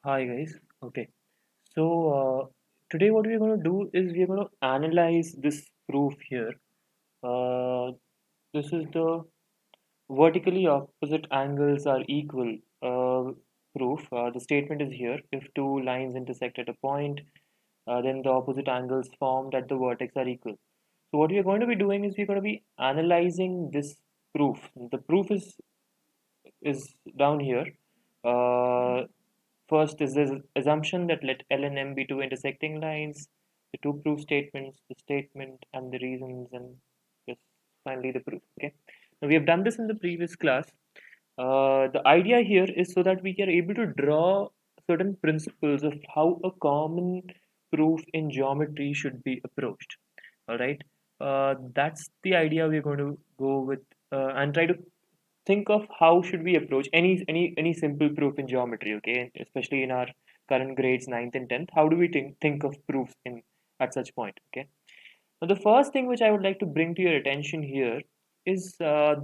Hi guys. Okay. So today what we're going to do is we're going to analyze this proof here. Uh, this is the vertically opposite angles are equal proof. The statement is here. If two lines intersect at a point, then the opposite angles formed at the vertex are equal. So what we're going to be doing is we're going to be analyzing this proof. The proof is down here. Uh, First is the assumption that let L and M be two intersecting lines, the two proof statements, the statement and the reasons, and just finally the proof. Okay. Now we have done this in the previous class. The idea here is so that we are able to draw certain principles of how a common proof in geometry should be approached. All right. That's the idea we're going to go with and try to think of how should we approach any simple proof in geometry, okay, especially in our current grades 9th and 10th. How do we think of proofs in at such point? Okay, now the first thing which I would like to bring to your attention here is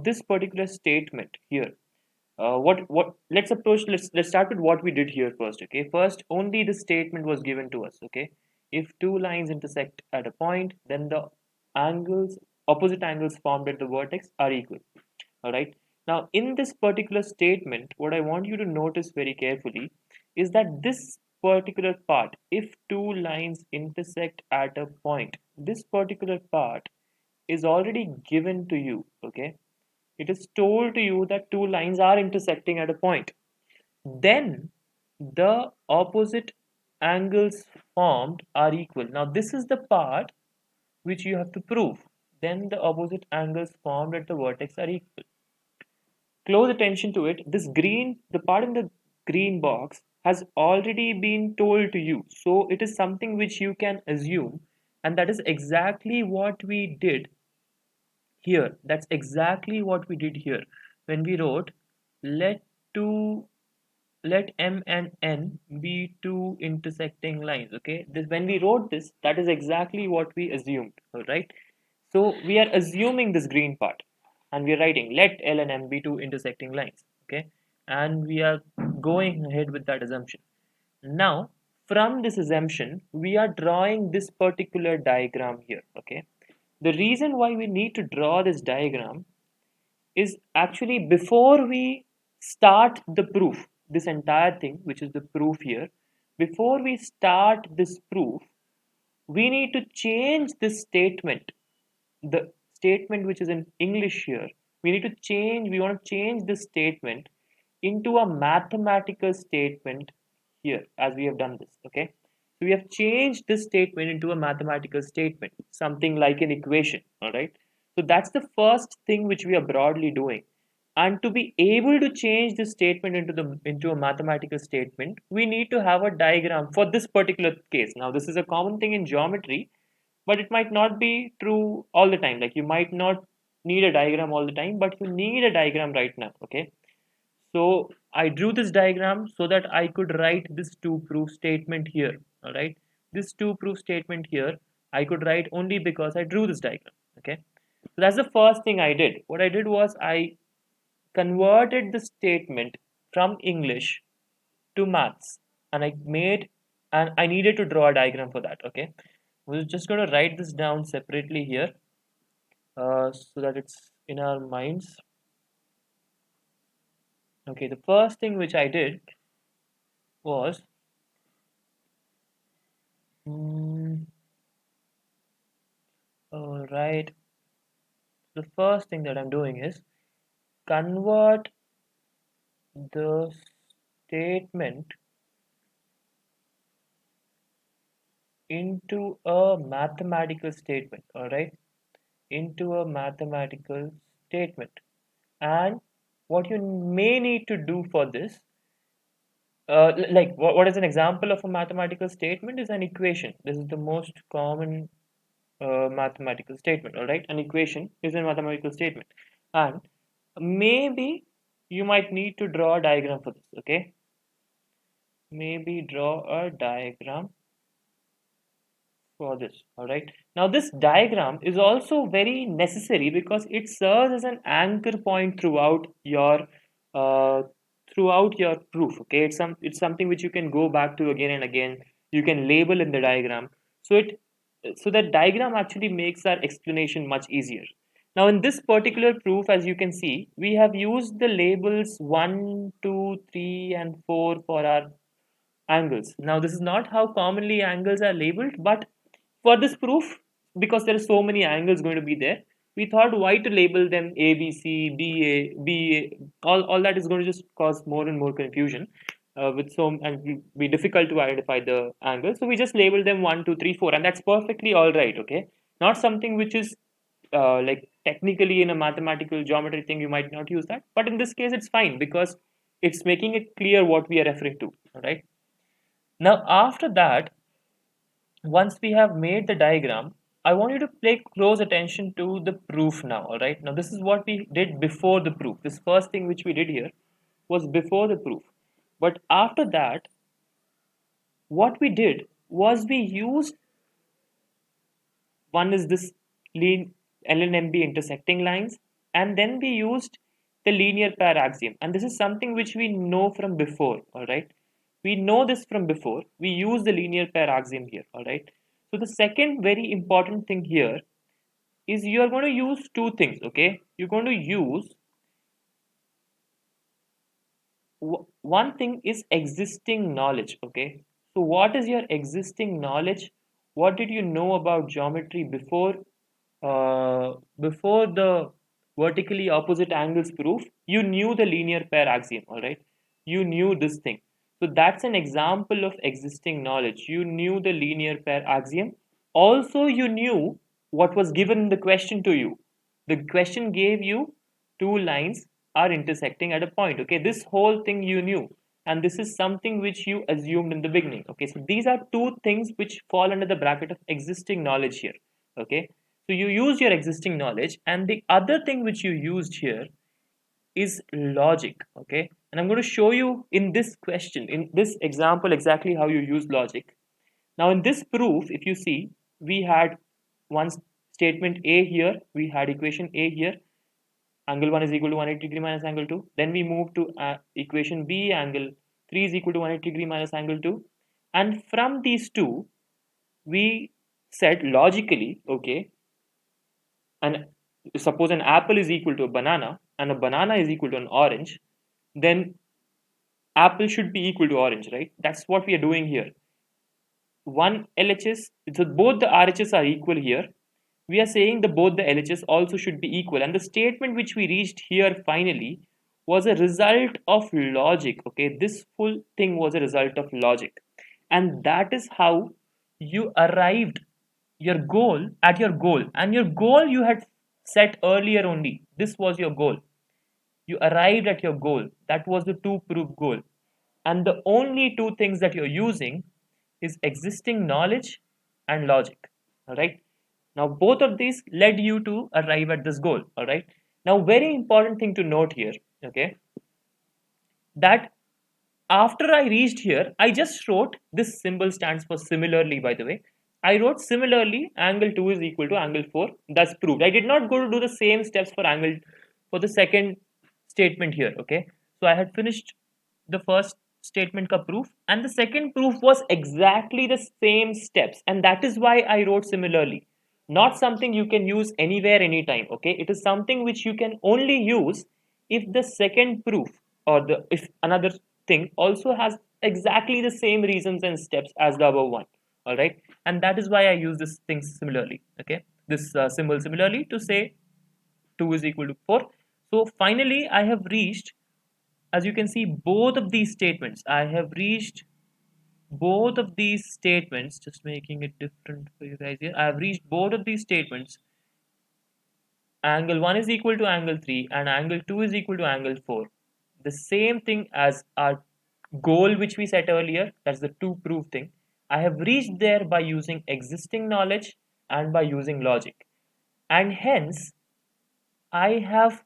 this particular statement here. What let's start with what we did here first. Okay, first only the statement was given to us. Okay, if two lines intersect at a point, then the angles opposite angles formed at the vertex are equal. All right. Now, in this particular statement, what I want you to notice very carefully is that this particular part, if two lines intersect at a point, this particular part is already given to you. Okay. It is told to you that two lines are intersecting at a point. Then the opposite angles formed are equal. Now, this is the part which you have to prove. Then the opposite angles formed at the vertex are equal. Close attention to it. This green, the part in the green box has already been told to you. So it is something which you can assume. And that is exactly what we did here. That's exactly what we did here. When we wrote, let two let M and N be two intersecting lines. Okay. When we wrote this, that is exactly what we assumed. All right. So we are assuming this green part and we are writing let L and M be two intersecting lines. Okay. And we are going ahead with that assumption. Now, from this assumption, we are drawing this particular diagram here. Okay. The reason why we need to draw this diagram is actually before we start the proof, this entire thing, which is the proof here, before we start this proof, we need to change this statement, the statement which is in English here. We want to change this statement into a mathematical statement here as we have done this. Okay. So we have changed this statement into a mathematical statement, something like an equation. All right. So that's the first thing which we are broadly doing. And to be able to change this statement into a mathematical statement, we need to have a diagram for this particular case. Now, this is a common thing in geometry, but it might not be true all the time. Like you might not need a diagram all the time, but you need a diagram right now. Okay. So I drew this diagram so that I could write this two proof statement here. All right. This two proof statement here, I could write only because I drew this diagram. Okay. So that's the first thing I did. What I did was I converted the statement from English to maths, and I needed to draw a diagram for that. Okay. We're just going to write this down separately here so that it's in our minds. Okay, the first thing which I did was mm, all right. The first thing that I'm doing is convert the statement into a mathematical statement. All right, into a mathematical statement. And what you may need to do for this, like what is an example of a mathematical statement is an equation. This is the most common mathematical statement. All right, an equation is a mathematical statement, and maybe you might need to draw a diagram for this. Okay, maybe draw a diagram for this. All right, now this diagram is also very necessary because it serves as an anchor point throughout your uh, throughout your proof. Okay, it's something which you can go back to again and again. You can label in the diagram, so it so that diagram actually makes our explanation much easier. Now in this particular proof, as you can see, we have used the labels 1, 2, 3, and 4 for our angles. Now this is not how commonly angles are labeled, but for this proof, because there are so many angles going to be there, we thought why to label them A, B, C, B, A, B, A. All that is going to just cause more and more confusion with so and be difficult to identify the angles. So we just label them 1, 2, 3, 4, and that's perfectly all right. Okay, not something which is like technically in a mathematical geometry thing you might not use that, but in this case it's fine because it's making it clear what we are referring to. All right. Now after that, once we have made the diagram, I want you to pay close attention to the proof now. All right. Now this is what we did before the proof. This first thing which we did here was before the proof. But after that, what we did was we used one is this LNMB intersecting lines, and then we used the linear pair axiom. And this is something which we know from before. All right. We know this from before. We use the linear pair axiom here. All right. So the second very important thing here is you are going to use two things. Okay, you're going to use one thing is existing knowledge. Okay, so what is your existing knowledge? What did you know about geometry before the vertically opposite angles proof? You knew the linear pair axiom. All right, you knew this thing. So that's an example of existing knowledge. You knew the linear pair axiom. Also you knew what was given in the question to you. The question gave you two lines are intersecting at a point. Okay, this whole thing you knew, and this is something which you assumed in the beginning. Okay, so these are two things which fall under the bracket of existing knowledge here. Okay, so you use your existing knowledge, and the other thing which you used here is logic. Okay, and I'm going to show you in this question, in this example, exactly how you use logic. Now in this proof, if you see, we had one statement A here, we had equation A here, angle 1 is equal to 180 degree minus angle 2. Then we move to equation B, angle 3 is equal to 180 degree minus angle 2. And from these two, we said logically, okay, and suppose an apple is equal to a banana and a banana is equal to an orange, then apple should be equal to orange, right? That's what we are doing here. One LHS, so both the RHS are equal here. We are saying the both the LHS also should be equal, and the statement which we reached here finally was a result of logic. Okay, this full thing was a result of logic, and that is how you arrived your goal at your goal, and your goal you had set earlier only. This was your goal. You arrived at your goal. That was the two proof goal, and the only two things that you're using is existing knowledge and logic. All right, now both of these led you to arrive at this goal. All right, now very important thing to note here, okay, that after I reached here, I just wrote this symbol stands for similarly, by the way. I wrote similarly angle 2 is equal to angle 4. That's proved. I did not go to do the same steps for angle for the second statement here. Okay. So I had finished the first statement ka proof, and the second proof was exactly the same steps, and that is why I wrote similarly. Not something you can use anywhere, anytime. Okay. It is something which you can only use if the second proof or the if another thing also has exactly the same reasons and steps as the above one. All right, and that is why I use this thing similarly. Okay, this symbol similarly to say 2 is equal to 4. So finally I have reached, as you can see, both of these statements. I have reached both of these statements, just making it different for you guys here. I have reached both of these statements. Angle 1 is equal to angle 3 and angle 2 is equal to angle 4. The same thing as our goal which we set earlier, that's the two proof thing. I have reached there by using existing knowledge and by using logic. And hence, I have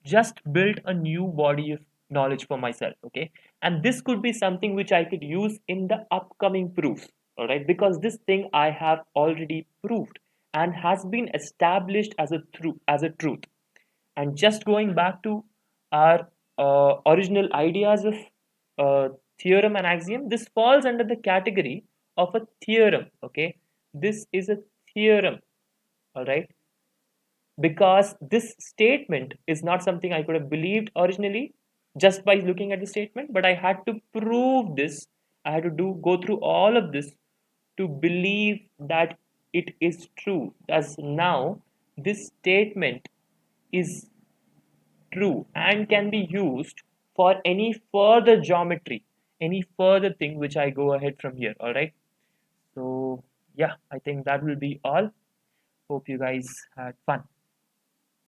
just built a new body of knowledge for myself. Okay, and this could be something which I could use in the upcoming proofs. All right, because this thing I have already proved and has been established as a truth. And just going back to our original ideas of theorem and axiom, this falls under the category of a theorem. Okay, this is a theorem. All right, because this statement is not something I could have believed originally just by looking at the statement, but I had to prove this. I had to go through all of this to believe that it is true. As now, this statement is true and can be used for any further geometry, any further thing which I go ahead from here. All right. So yeah, I think that will be all. Hope you guys had fun.